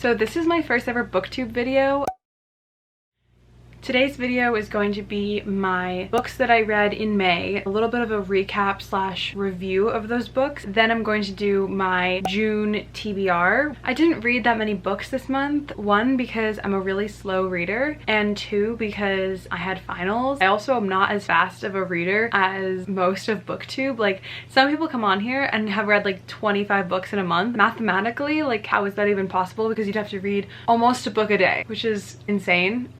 So this is my first ever booktube video. Today's video is going to be my books that I read in May, a little bit of a recap slash review of those books. Then I'm going to do my June TBR. I didn't read that many books this month. One, because I'm a really slow reader, and two, because I had finals. I also am not as fast of a reader as most of booktube. Like, some people come on here and have read like 25 books in a month. Mathematically, like, how is that even possible? Because you'd have to read almost a book a day, which is insane.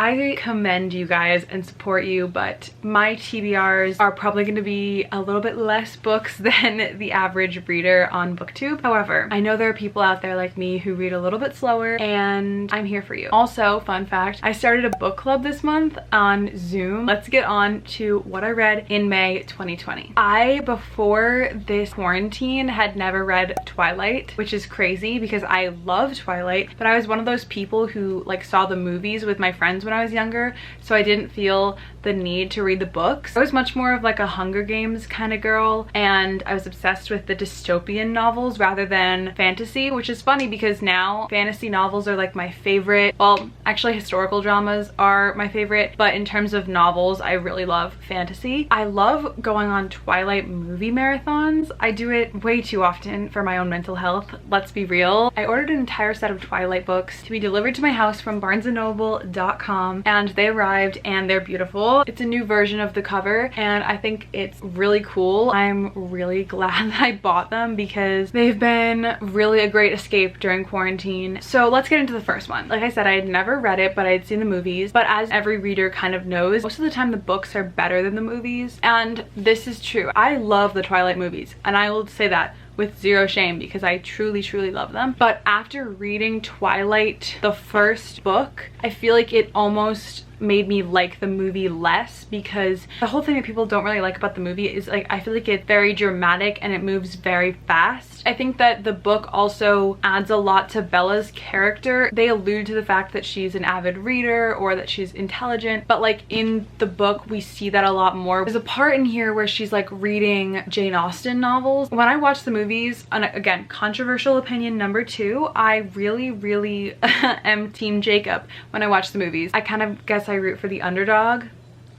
I commend you guys and support you, but my TBRs are probably going to be a little bit less books than the average reader on booktube. However, I know there are people out there like me who read a little bit slower, and I'm here for you. Also, fun fact, I started a book club this month on Zoom. Let's get on to what I read in May 2020. I, before this quarantine, had never read Twilight, which is crazy because I love Twilight, but I was one of those people who like saw the movies with my friends when I was younger, so I didn't feel the need to read the books. I was much more of like a Hunger Games kind of girl, and I was obsessed with the dystopian novels rather than fantasy, which is funny because now fantasy novels are like my favorite. Well, actually historical dramas are my favorite, but in terms of novels, I really love fantasy. I love going on Twilight movie marathons. I do it way too often for my own mental health, let's be real. I ordered an entire set of Twilight books to be delivered to my house from barnesandnoble.com, and they arrived and they're beautiful. It's a new version of the cover and I think it's really cool. I'm really glad that I bought them because they've been really a great escape during quarantine. So let's get into the first one. Like I said, I had never read it, but I had seen the movies. But as every reader kind of knows, most of the time the books are better than the movies. And this is true. I love the Twilight movies, and I will say that with zero shame because I truly love them. But after reading Twilight, the first book, I feel like it almost made me like the movie less, because the whole thing that people don't really like about the movie is like, I feel like it's very dramatic and it moves very fast. I think that the book also adds a lot to Bella's character. They allude to the fact that she's an avid reader or that she's intelligent, but like in the book we see that a lot more. There's a part in here where she's like reading Jane Austen novels. When I watched the movies, and again, controversial opinion number 2, I really am Team Jacob when I watch the movies. I kind of guess I root for the underdog.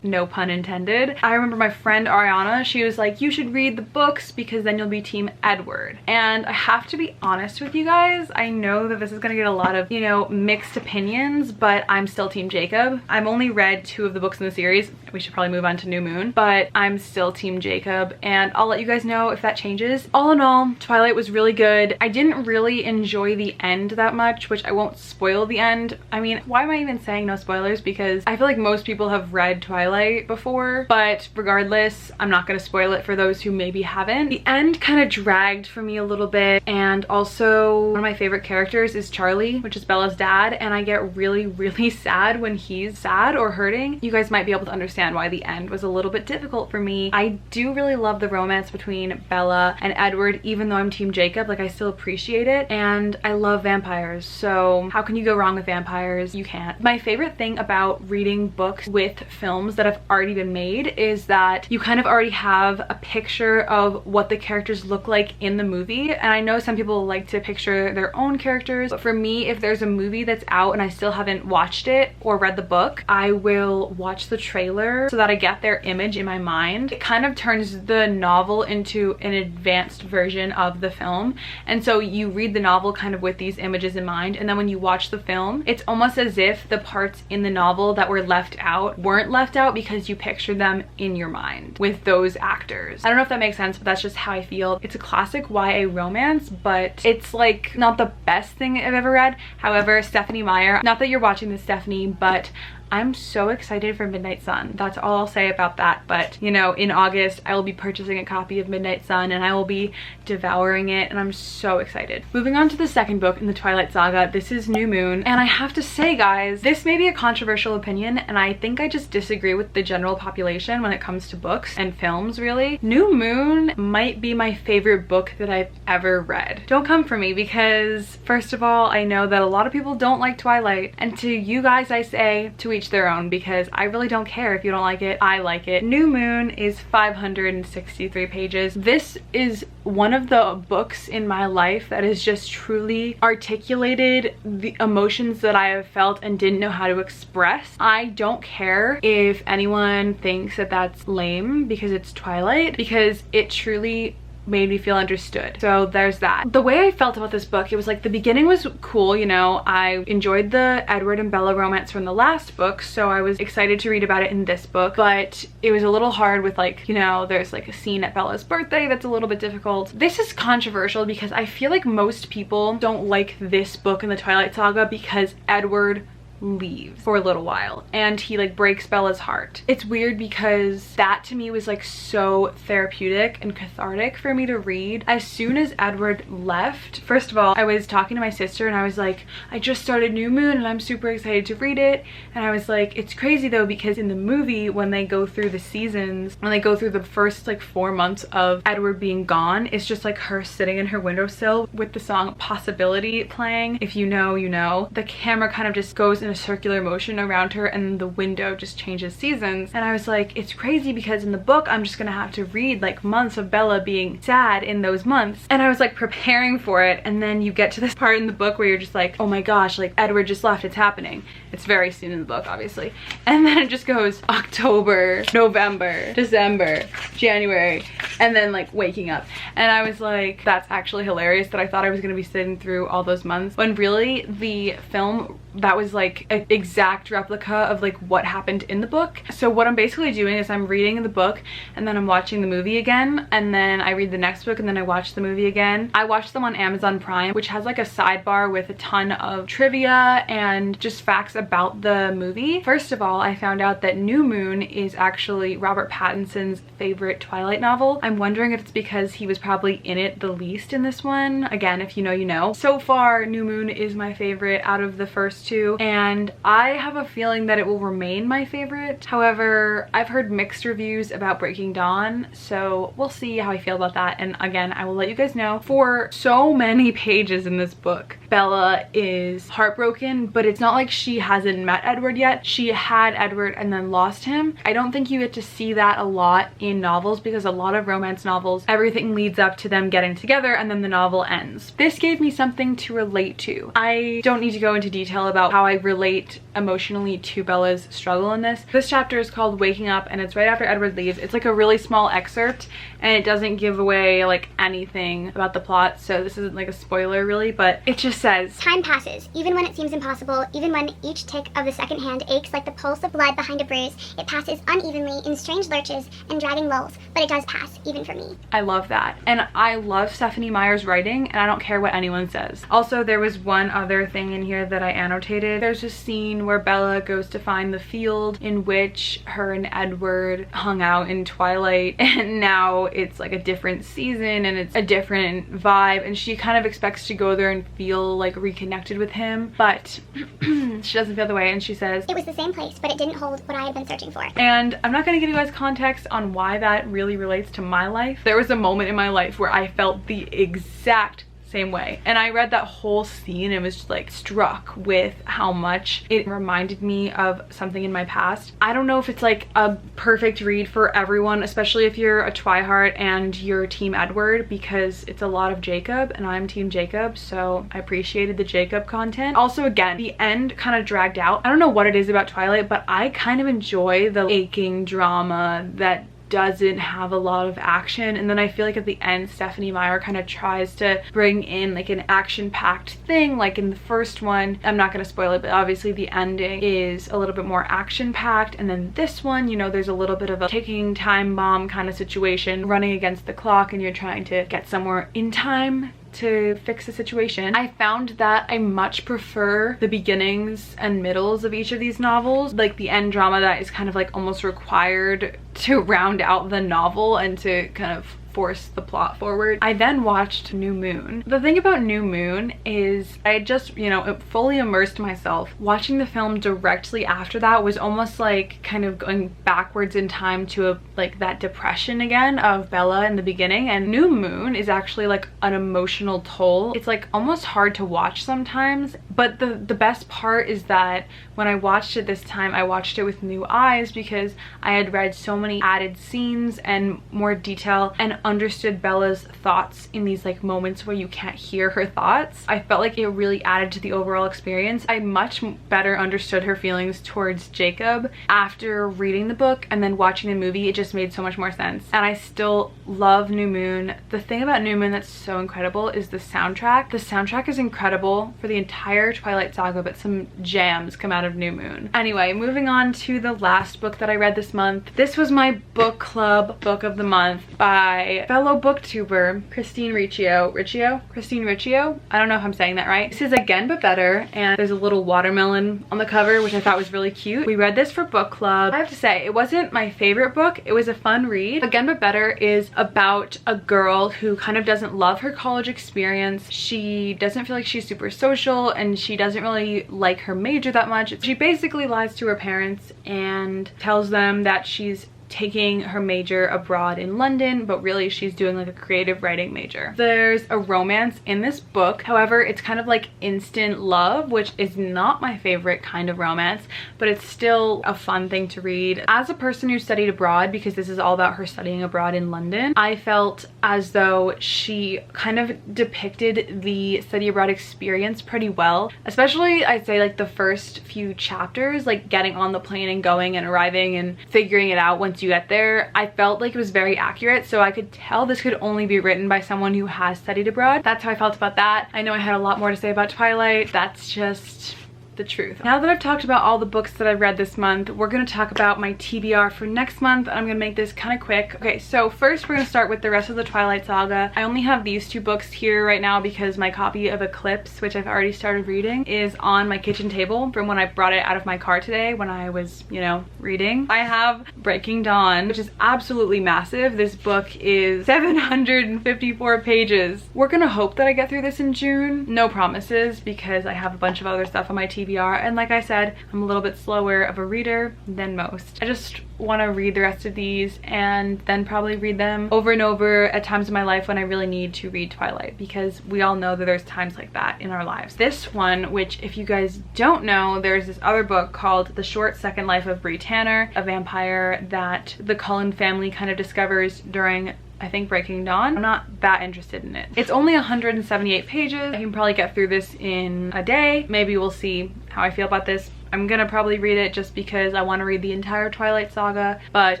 No pun intended. I remember my friend Ariana, she was like, you should read the books because then you'll be Team Edward. And I have to be honest with you guys, I know that this is gonna get a lot of, you know, mixed opinions, but I'm still Team Jacob. I've only read 2 of the books in the series. We should probably move on to New Moon, but I'm still Team Jacob, and I'll let you guys know if that changes. All in all, Twilight was really good. I didn't really enjoy the end that much, which I won't spoil the end. I mean, why am I even saying no spoilers? Because I feel like most people have read Twilight before, but regardless, I'm not gonna spoil it for those who maybe haven't. The end kind of dragged for me a little bit, and also one of my favorite characters is Charlie, which is Bella's dad, and I get really sad when he's sad or hurting. You guys might be able to understand why the end was a little bit difficult for me. I do really love the romance between Bella and Edward, even though I'm Team Jacob. Like, I still appreciate it, and I love vampires, so how can you go wrong with vampires? You can't. My favorite thing about reading books with films that have already been made is that you kind of already have a picture of what the characters look like in the movie. And I know some people like to picture their own characters, but for me, if there's a movie that's out and I still haven't watched it or read the book, I will watch the trailer so that I get their image in my mind. It kind of turns the novel into an advanced version of the film, and so you read the novel kind of with these images in mind, and then when you watch the film, it's almost as if the parts in the novel that were left out weren't left out because you picture them in your mind with those actors. I don't know if that makes sense, but that's just how I feel. It's a classic YA romance, but it's like not the best thing I've ever read. However, Stephanie Meyer, not that you're watching this, Stephanie, but I'm so excited for Midnight Sun. That's all I'll say about that. But, you know, in August, I will be purchasing a copy of Midnight Sun and I will be devouring it, and I'm so excited. Moving on to the second book in the Twilight saga, this is New Moon. And I have to say, guys, this may be a controversial opinion, and I think I just disagree with the general population when it comes to books and films, really. New Moon might be my favorite book that I've ever read. Don't come for me because, first of all, I know that a lot of people don't like Twilight, and to you guys I say, to each each their own, because I really don't care if you don't like it. I like it. New Moon is 563 pages. This is one of the books in my life that has just truly articulated the emotions that I have felt and didn't know how to express. I don't care if anyone thinks that that's lame because it's Twilight, because it truly made me feel understood. So there's that. The way I felt about this book, it was like the beginning was cool, you know, I enjoyed the Edward and Bella romance from the last book, so I was excited to read about it in this book, but it was a little hard with, like, you know, there's like a scene at Bella's birthday that's a little bit difficult. This is controversial because I feel like most people don't like this book in the Twilight Saga because Edward leaves for a little while and he like breaks Bella's heart. It's weird because that to me was like so therapeutic and cathartic for me to read. As soon as Edward left, first of all, I was talking to my sister and I was like, I just started New Moon and I'm super excited to read it. And I was like, it's crazy though, because in the movie, when they go through the seasons, when they go through the first like 4 months of Edward being gone, it's just like her sitting in her windowsill with the song Possibility playing. If you know, you know. The camera kind of just goes in a circular motion around her and the window just changes seasons. And I was like, it's crazy because in the book I'm just gonna have to read like months of Bella being sad in those months. And I was like preparing for it, and then you get to this part in the book where you're just like, oh my gosh, like Edward just left, it's happening. It's very soon in the book, obviously. And then it just goes October, November, December, January, and then like waking up. And I was like, that's actually hilarious that I thought I was gonna be sitting through all those months, when really the film, that was like an exact replica of like what happened in the book. So what I'm basically doing is I'm reading the book and then I'm watching the movie again, and then I read the next book and then I watch the movie again. I watched them on Amazon Prime, which has like a sidebar with a ton of trivia and just facts about the movie. First of all, I found out that New Moon is actually Robert Pattinson's favorite Twilight novel. I'm wondering if it's because he was probably in it the least in this one. Again, if you know, you know. So far, New Moon is my favorite out of the first two, and I have a feeling that it will remain my favorite. However, I've heard mixed reviews about Breaking Dawn, so we'll see how I feel about that. And again, I will let you guys know. For so many pages in this book, Bella is heartbroken, but it's not like she hasn't met Edward yet. She had Edward and then lost him. I don't think you get to see that a lot in novels, because a lot of romance novels, everything leads up to them getting together and then the novel ends. This gave me something to relate to. I don't need to go into detail about how I relate emotionally to Bella's struggle in this. This chapter is called Waking Up, and it's right after Edward leaves. It's like a really small excerpt and it doesn't give away like anything about the plot, so this isn't like a spoiler really, but it just says, time passes, even when it seems impossible, even when each tick of the second hand aches like the pulse of blood behind a bruise. It passes unevenly in strange lurches and dragging lulls, but it does pass, even for me. I love that. And I love Stephenie Meyer's writing, and I don't care what anyone says. Also, there was one other thing in here that I annotated. There's a scene where Bella goes to find the field in which her and Edward hung out in Twilight, and now it's like a different season and it's a different vibe, and she kind of expects to go there and feel like reconnected with him, but she doesn't feel the way, and she says, it was the same place, but it didn't hold what I had been searching for. And I'm not going to give you guys context on why that really relates to my life. There was a moment in my life where I felt the exact same way, and I read that whole scene and was just like struck with how much it reminded me of something in my past. I don't know if it's like a perfect read for everyone, especially if you're a Twihard and you're team Edward, because it's a lot of Jacob and I'm team Jacob, so I appreciated the Jacob content. Also, again, the end kind of dragged out. I don't know what it is about Twilight, but I kind of enjoy the aching drama that doesn't have a lot of action, and then I feel like at the end Stephenie Meyer kind of tries to bring in like an action-packed thing like in the first one. I'm not going to spoil it, but obviously the ending is a little bit more action-packed, and then this one, you know, there's a little bit of a ticking time bomb kind of situation, running against the clock and you're trying to get somewhere in time to fix the situation. I found that I much prefer the beginnings and middles of each of these novels, like the end drama that is kind of like almost required to round out the novel and to kind of force the plot forward. I then watched New Moon. The thing about New Moon is I just, you know, fully immersed myself. Watching the film directly after that was almost like kind of going backwards in time to like that depression again of Bella in the beginning. And New Moon is actually like an emotional toll. It's like almost hard to watch sometimes, but the best part is that when I watched it this time, I watched it with new eyes because I had read so many added scenes and more detail and understood Bella's thoughts in these like moments where you can't hear her thoughts. I felt like it really added to the overall experience. I much better understood her feelings towards Jacob after reading the book, and then watching the movie, it just made so much more sense. And I still love New Moon. The thing about New Moon that's so incredible is the soundtrack. The soundtrack is incredible for the entire Twilight saga, but some jams come out of New Moon. Anyway, moving on to the last book that I read this month. This was my book club book of the month by fellow booktuber Christine Riccio. Christine Riccio? I don't know if I'm saying that right. This is Again But Better, and there's a little watermelon on the cover, which I thought was really cute. We read this for book club. I have to say, it wasn't my favorite book. It was a fun read. Again But Better is about a girl who kind of doesn't love her college experience. She doesn't feel like she's super social, and she doesn't really like her major that much. She basically lies to her parents and tells them that she's taking her major abroad in London, but really she's doing like a creative writing major. There's a romance in this book. However, it's kind of like instant love, which is not my favorite kind of romance, but it's still a fun thing to read. As a person who studied abroad, because this is all about her studying abroad in London, I felt as though she kind of depicted the study abroad experience pretty well, especially I'd say like the first few chapters, like getting on the plane and going and arriving and figuring it out once you get there. I felt like it was very accurate, so I could tell this could only be written by someone who has studied abroad. That's how I felt about that. I know I had a lot more to say about Twilight. That's just the truth. Now that I've talked about all the books that I've read this month, we're going to talk about my TBR for next month. I'm going to make this kind of quick. Okay, so first we're going to start with the rest of the Twilight saga. I only have these two books here right now because my copy of Eclipse, which I've already started reading, is on my kitchen table from when I brought it out of my car today when I was, you know, reading. I have Breaking Dawn, which is absolutely massive. This book is 754 pages. We're going to hope that I get through this in June. No promises, because I have a bunch of other stuff on my TBR, and like I said, I'm a little bit slower of a reader than most. I just want to read the rest of these and then probably read them over and over at times in my life when I really need to read Twilight, because we all know that there's times like that in our lives. This one, which if you guys don't know, there's this other book called The Short Second Life of Bree Tanner, a vampire that the Cullen family kind of discovers during, I think, Breaking Dawn. I'm not that interested in it. It's only 178 pages. I can probably get through this in a day. Maybe we'll see how I feel about this. I'm gonna probably read it just because I want to read the entire Twilight saga, but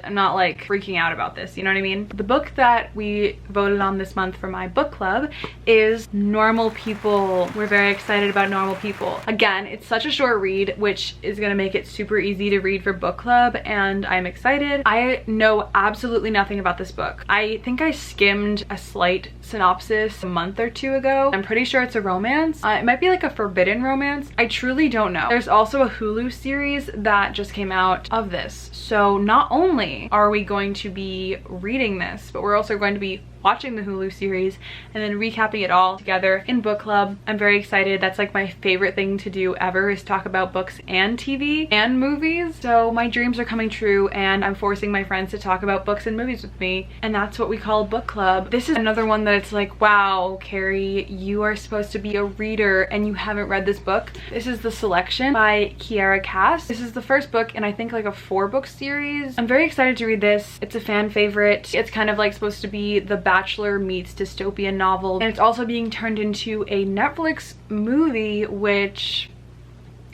I'm not like freaking out about this, you know what I mean? The book that we voted on this month for my book club is Normal People. We're very excited about Normal People. Again, it's such a short read, which is gonna make it super easy to read for book club, and I'm excited. I know absolutely nothing about this book. I think I skimmed a slight synopsis a month or two ago. I'm pretty sure it's a romance. It might be like a forbidden romance. I truly don't know. There's also a Hulu series that just came out of this. So not only are we going to be reading this, but we're also going to be watching the Hulu series and then recapping it all together in book club. I'm very excited. That's like my favorite thing to do ever, is talk about books and TV and movies. So my dreams are coming true, and I'm forcing my friends to talk about books and movies with me, and that's what we call book club. This is another one that it's like, wow, Carrie, you are supposed to be a reader and you haven't read this book. This is The Selection by Kiara Cass. This is the first book in I think like a 4-book series. I'm very excited to read this. It's a fan favorite. It's kind of like supposed to be the Bachelor meets dystopian novel, and it's also being turned into a Netflix movie, which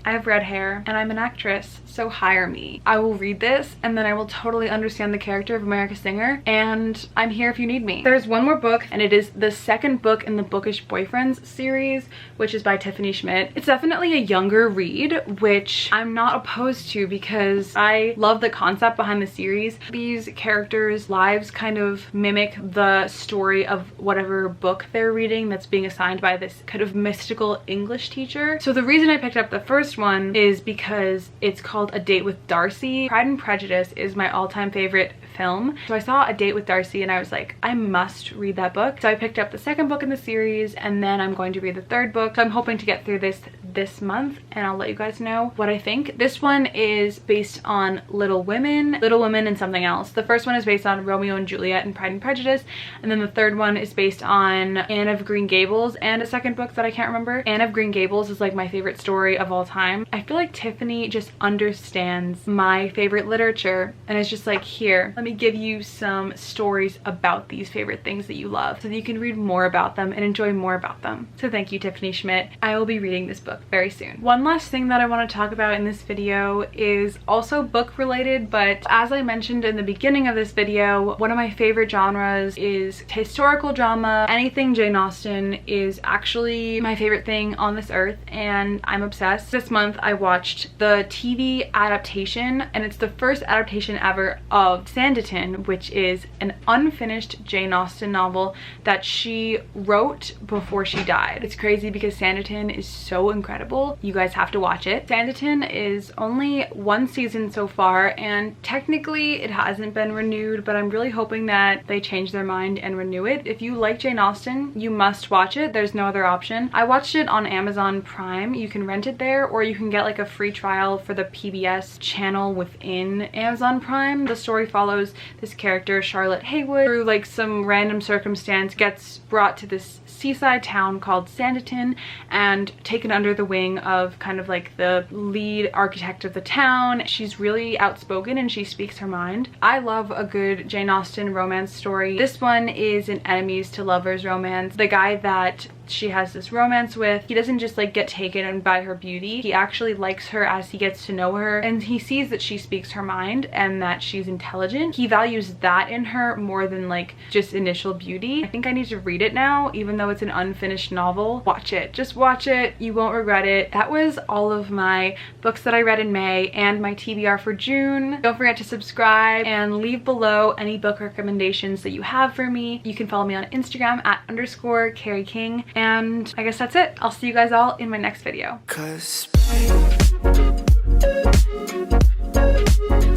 I have red hair and I'm an actress, so hire me. I will read this and then I will totally understand the character of America Singer, and I'm here if you need me. There's one more book, and it is the second book in the Bookish Boyfriends series, which is by Tiffany Schmidt. It's definitely a younger read, which I'm not opposed to because I love the concept behind the series. These characters' lives kind of mimic the story of whatever book they're reading that's being assigned by this kind of mystical English teacher. So the reason I picked up the first one is because it's called A Date with Darcy. Pride and Prejudice is my all-time favorite film. So I saw A Date with Darcy and I was like, I must read that book. So I picked up the second book in the series and then I'm going to read the third book. So I'm hoping to get through this month and I'll let you guys know what I think. This one is based on Little Women and something else. The first one is based on Romeo and Juliet and Pride and Prejudice, and then the third one is based on Anne of Green Gables and a second book that I can't remember. Anne of Green Gables is like my favorite story of all time. I feel like Tiffany just understands my favorite literature and is just like, here, let me give you some stories about these favorite things that you love so that you can read more about them and enjoy more about them. So thank you, Tiffany Schmidt. I will be reading this book very soon. One last thing that I want to talk about in this video is also book related, but as I mentioned in the beginning of this video, one of my favorite genres is historical drama. Anything Jane Austen is actually my favorite thing on this earth and I'm obsessed. This month I watched the TV adaptation and it's the first adaptation ever of Sanditon, which is an unfinished Jane Austen novel that she wrote before she died. It's crazy because Sanditon is so incredible. You guys have to watch it. Sanditon is only one season so far and technically it hasn't been renewed, but I'm really hoping that they change their mind and renew it. If you like Jane Austen, you must watch it. There's no other option. I watched it on Amazon Prime. You can rent it there or you can get like a free trial for the PBS channel within Amazon Prime. The story follows this character, Charlotte Haywood, through like some random circumstance gets brought to this seaside town called Sanditon and taken under the wing of kind of like the lead architect of the town. She's really outspoken and she speaks her mind. I love a good Jane Austen romance story. This one is an enemies to lovers romance. The guy that she has this romance with, he doesn't just like get taken by her beauty. He actually likes her as he gets to know her and he sees that she speaks her mind and that she's intelligent. He values that in her more than like just initial beauty. I think I need to read it now, even though it's an unfinished novel. Watch it. Just watch it. You won't regret it. That was all of my books that I read in May and my TBR for June. Don't forget to subscribe and leave below any book recommendations that you have for me. You can follow me on Instagram at _Carrie King. And I guess that's it. I'll see you guys all in my next video. Space,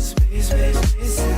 space, space.